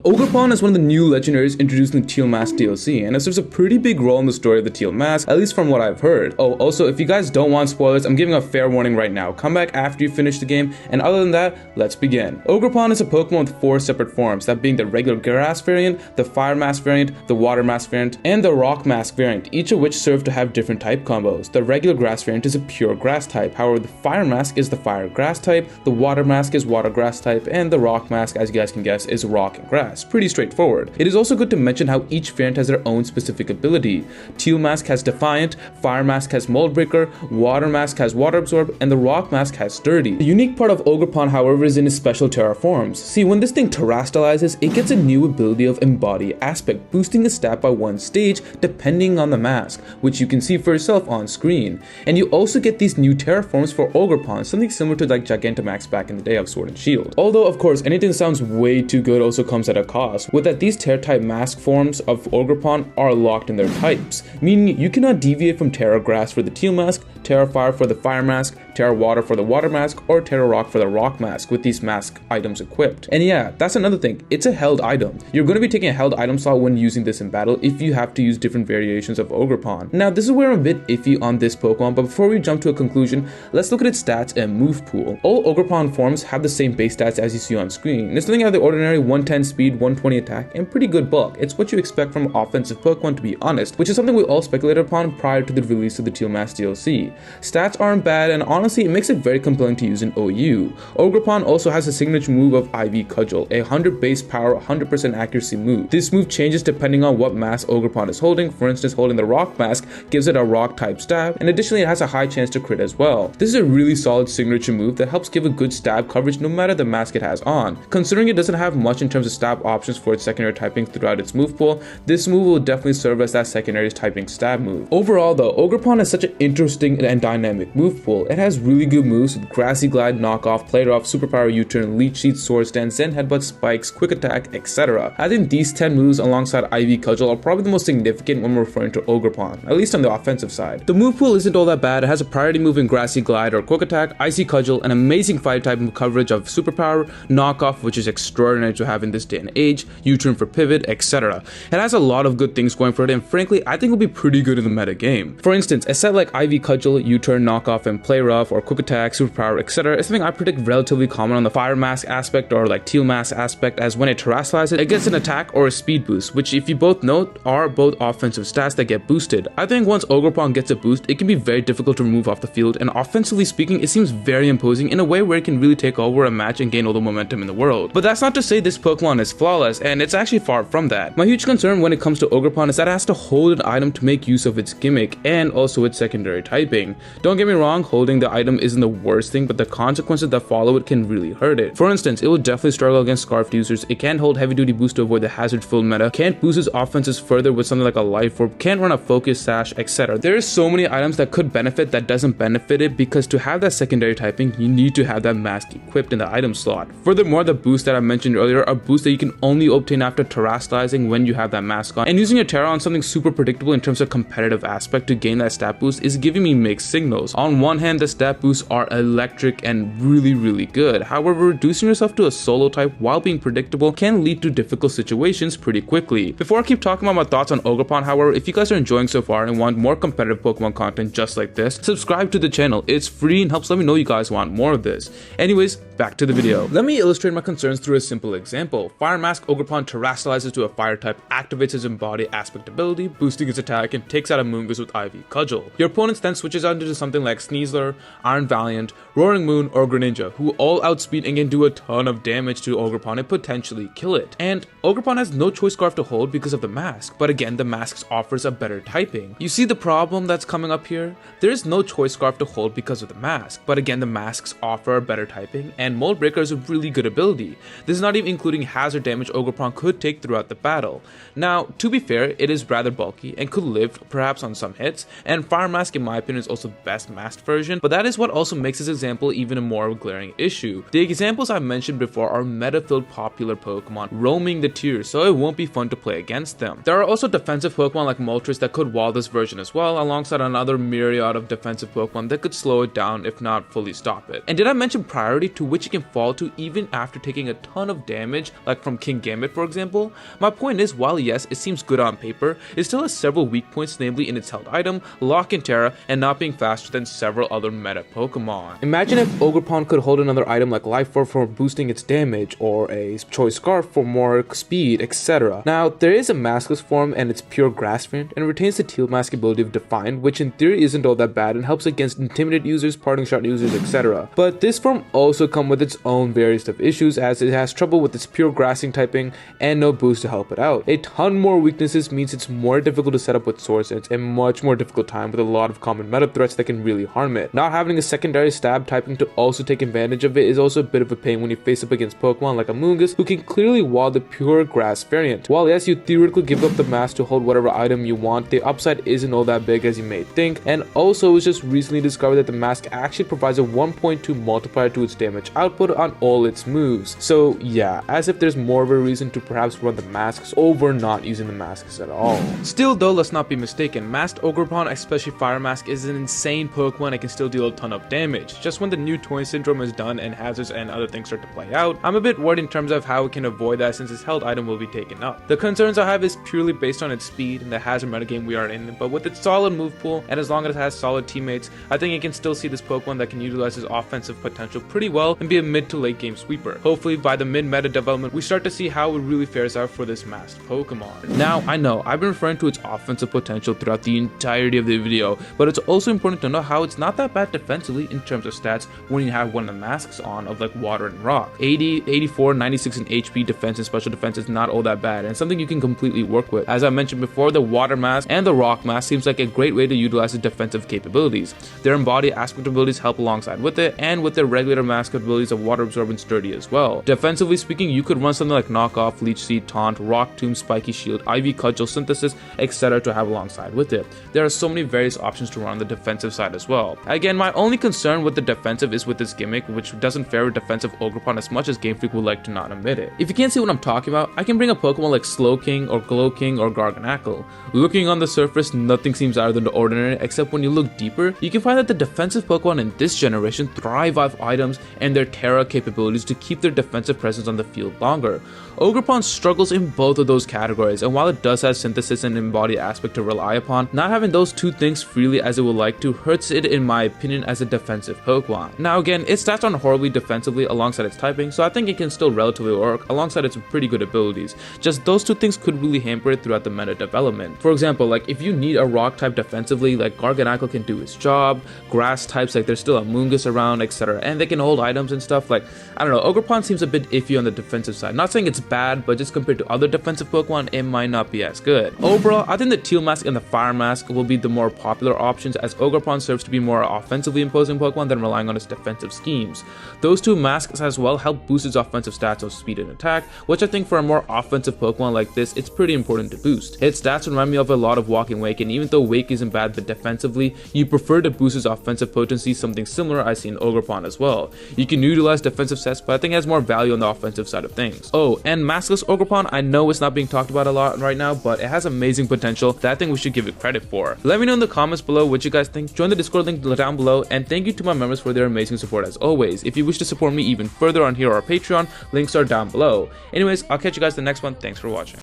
Ogerpon is one of the new legendaries introduced in the Teal Mask DLC, and it serves a pretty big role in the story of the Teal Mask, at least from what I've heard. Oh, also, if you guys don't want spoilers, I'm giving a fair warning right now. Come back after you finish the game, and other than that, let's begin. Ogerpon is a Pokemon with 4 separate forms, that being the regular Grass variant, the Fire Mask variant, the Water Mask variant, and the Rock Mask variant, each of which serve to have different type combos. The regular Grass variant is a pure Grass type, however the Fire Mask is the Fire Grass type, the Water Mask is Water Grass type, and the Rock Mask, as you guys can guess, is Rock and Grass. Pretty straightforward. It is also good to mention how each variant has their own specific ability. Teal Mask has Defiant, Fire Mask has Mold Breaker, Water Mask has Water Absorb, and the Rock Mask has Sturdy. The unique part of Ogerpon, however, is in its special Tera forms. See, when this thing terastallizes, it gets a new ability of Embody Aspect, boosting the stat by 1 stage depending on the mask, which you can see for yourself on screen. And you also get these new Tera forms for Ogerpon, something similar to like Gigantamax back in the day of Sword and Shield. Although, of course, anything that sounds way too good also comes at a cost, with that these Tera type mask forms of Ogerpon are locked in their types, meaning you cannot deviate from Tera Grass for the Teal Mask, Tera Fire for the Fire Mask, Tera Water for the Water Mask, or Tera Rock for the Rock Mask with these mask items equipped. And yeah, that's another thing, it's a held item. You're going to be taking a held item slot when using this in battle if you have to use different variations of Ogerpon. Now this is where I'm a bit iffy on this Pokemon, but before we jump to a conclusion, let's look at its stats and Movepool. All Ogerpon forms have the same base stats as you see on screen. It's nothing out of the ordinary: 110 speed, 120 attack, and pretty good bulk. It's what you expect from offensive Pokemon, to be honest, which is something we all speculated upon prior to the release of the Teal Mask DLC. Stats aren't bad, and honestly it makes it very compelling to use in OU. Ogerpon also has a signature move of IV Cudgel, a 100 base power, 100% accuracy move. This move changes depending on what mask Ogerpon is holding. For instance, holding the Rock Mask gives it a rock type stab, and additionally it has a high chance to crit as well. This is a really solid signature move that helps give a good stab coverage no matter the mask it has on. Considering it doesn't have much in terms of stab options for its secondary typing throughout its move pool, this move will definitely serve as that secondary typing stab move. Overall though, Ogerpon has such an interesting and dynamic move pool. It has really good moves with Grassy Glide, Knockoff, Plate Off, Superpower U-Turn, Leech Seed, Sword Stand, Zen Headbutt, Spikes, Quick Attack, etc. I think these 10 moves alongside IV Cudgel are probably the most significant when we're referring to Ogerpon, at least on the offensive side. The move pool isn't all that bad. It has a priority move in Grassy Glide or Quick Attack, Icy Cudgel, an amazing fight type coverage of Superpower, Knockoff, which is extraordinary to have in this day and age, U-Turn for Pivot, etc. It has a lot of good things going for it, and frankly, I think it'll be pretty good in the meta game. For instance, a set like IV Cudgel, U-Turn, Knockoff, and Play Rough, or Quick Attack, Superpower, etc. is something I predict relatively common on the Fire Mask aspect or like Teal Mask aspect, as when it terastallizes, it gets an attack or a speed boost, which if you both note are both offensive stats that get boosted. I think once Ogerpon gets a boost, it can be very difficult to remove off the field, and offensively speaking, it seems very imposing in a way where it can really take over a match and gain all the momentum in the world. But that's not to say this Pokemon is flawless, and it's actually far from that. My huge concern when it comes to Ogerpon is that it has to hold an item to make use of its gimmick and also its secondary typing. Don't get me wrong, holding the item isn't the worst thing, but the consequences that follow it can really hurt it. For instance, it will definitely struggle against Scarfed users. It can't hold heavy duty boost to avoid the hazard filled meta, can't boost its offenses further with something like a Life Orb, can't run a Focus Sash, etc. There is so many items that could benefit that doesn't benefit it, because to have that secondary typing, you need to have that mask equipped in the item slot. Furthermore, the boosts that I mentioned earlier are boosts that you can only obtain after terastallizing when you have that mask on, and using your Tera on something super predictable in terms of competitive aspect to gain that stat boost is giving me mixed signals. On one hand, the stat boosts are electric and really good. However, reducing yourself to a solo type while being predictable can lead to difficult situations pretty quickly. Before I keep talking about my thoughts on Ogerpon, however, if you guys are enjoying so far and want more competitive Pokemon content just like this, subscribe to the channel. It's free and helps let me know you guys want more of this. Anyways, back to the video. Let me illustrate my concerns through a simple example. Fire Mask Ogerpon terastallizes to a fire type, activates his Embody Aspect ability, boosting its attack, and takes out a Moongus with IV Cudgel. Your opponent then switches out into something like Sneasler, Iron Valiant, Roaring Moon, or Greninja, who all outspeed and can do a ton of damage to Ogerpon and potentially kill it. And Ogerpon has no choice scarf to hold because of the mask, but again, the mask offers a better typing. You see the problem that's coming up here? There is no choice scarf to hold because of the mask, but again, the masks offer a better typing, and Mold Breaker is a really good ability. This is not even including hazard damage Ogerpon could take throughout the battle. Now, to be fair, it is rather bulky and could live perhaps on some hits, and Fire Mask in my opinion is also the best masked version, but that is what also makes this example even a more glaring issue. The examples I mentioned before are meta-filled popular Pokemon roaming the tiers, so it won't be fun to play against them. There are also defensive Pokemon like Moltres that could wall this version as well, alongside another myriad of defensive Pokemon that could slow it down if not fully stop it. And did I mention priority to which it can fall to even after taking a ton of damage, like from from King Gambit for example. My point is, while yes, it seems good on paper, it still has several weak points, namely in its held item, lock and tera, and not being faster than several other meta Pokemon. Imagine if Ogerpon could hold another item like Life Orb for boosting its damage, or a Choice Scarf for more speed, etc. Now, there is a Maskless form and it's pure grass variant, and retains the Teal Mask ability of Defiant, which in theory isn't all that bad and helps against Intimidate users, Parting Shot users, etc. But this form also comes with its own various of issues, as it has trouble with its pure grassing typing and no boost to help it out. A ton more weaknesses means it's more difficult to set up with Swords, and it's a much more difficult time with a lot of common meta threats that can really harm it. Not having a secondary stab typing to also take advantage of it is also a bit of a pain when you face up against Pokemon like Amoonguss, who can clearly wall the pure grass variant. While yes, you theoretically give up the mask to hold whatever item you want, the upside isn't all that big as you may think, and also it was just recently discovered that the mask actually provides a 1.2 multiplier to its damage output on all its moves. So yeah, as if there's more of a reason to perhaps run the masks over not using the masks at all. Still though, let's not be mistaken, Masked Ogerpon, especially Fire Mask, is an insane Pokemon and can still deal a ton of damage. Just when the new Toy Syndrome is done and hazards and other things start to play out, I'm a bit worried in terms of how it can avoid that since its held item will be taken up. The concerns I have is purely based on its speed and the hazard metagame we are in, but with its solid move pool and as long as it has solid teammates, I think it can still see this Pokemon that can utilize its offensive potential pretty well and be a mid to late game sweeper. Hopefully by the mid meta development we start to see how it really fares out for this masked Pokemon. Now I know I've been referring to its offensive potential throughout the entirety of the video, but it's also important to know how it's not that bad defensively in terms of stats when you have one of the masks on of like Water and Rock. 80, 84, 96 in HP defense and special defense is not all that bad and something you can completely work with. As I mentioned before, the Water Mask and the Rock Mask seems like a great way to utilize its defensive capabilities. Their Embody Aspect abilities help alongside with it, and with their regular mask abilities of Water Absorb and Sturdy as well. Defensively speaking, you could run something like Knock Off, Leech Seed, Taunt, Rock Tomb, Spiky Shield, Ivy Cudgel, Synthesis, etc. to have alongside with it. There are so many various options to run on the defensive side as well. Again, my only concern with the defensive is with this gimmick, which doesn't fare with defensive Ogerpon as much as Game Freak would like to not admit it. If you can't see what I'm talking about, I can bring a Pokemon like Slowking or Glowking or Garganacl. Looking on the surface, nothing seems out of the ordinary, except when you look deeper, you can find that the defensive Pokemon in this generation thrive off items and their Tera capabilities to keep their defensive presence on the field longer. Ogerpon struggles in both of those categories, and while it does have Synthesis and Embody Aspect to rely upon, not having those two things freely as it would like to hurts it in my opinion as a defensive Pokemon. Now again, its stats aren't horribly defensively alongside its typing, so I think it can still relatively work alongside its pretty good abilities. Just those two things could really hamper it throughout the meta development. For example, like if you need a rock type defensively, like Garganacl can do its job, grass types like there's still a Amoonguss around, etc. and they can hold items and stuff. Like I don't know, Ogerpon seems a bit iffy on the defensive side. Not saying it's bad, but just compared to other defensive Pokemon, it might not be as good. Overall, I think the Teal Mask and the Fire Mask will be the more popular options, as Ogerpon serves to be more offensively imposing Pokemon than relying on its defensive schemes. Those two masks as well help boost its offensive stats of speed and attack, which I think for a more offensive Pokemon like this, it's pretty important to boost. Its stats remind me of a lot of Walking Wake, and even though Wake isn't bad but defensively, you prefer to boost its offensive potency, something similar I see in Ogerpon as well. You can utilize defensive sets, but I think it has more value on the offensive side of things. Oh, and Maskless Ogerpon, I know it's not being talked about a lot right now, but it has amazing potential that I think we should give it credit for. Let me know in the comments below what you guys think, join the Discord link down below, and thank you to my members for their amazing support as always. If you wish to support me even further on here or Patreon, links are down below. Anyways, I'll catch you guys in the next one. Thanks for watching.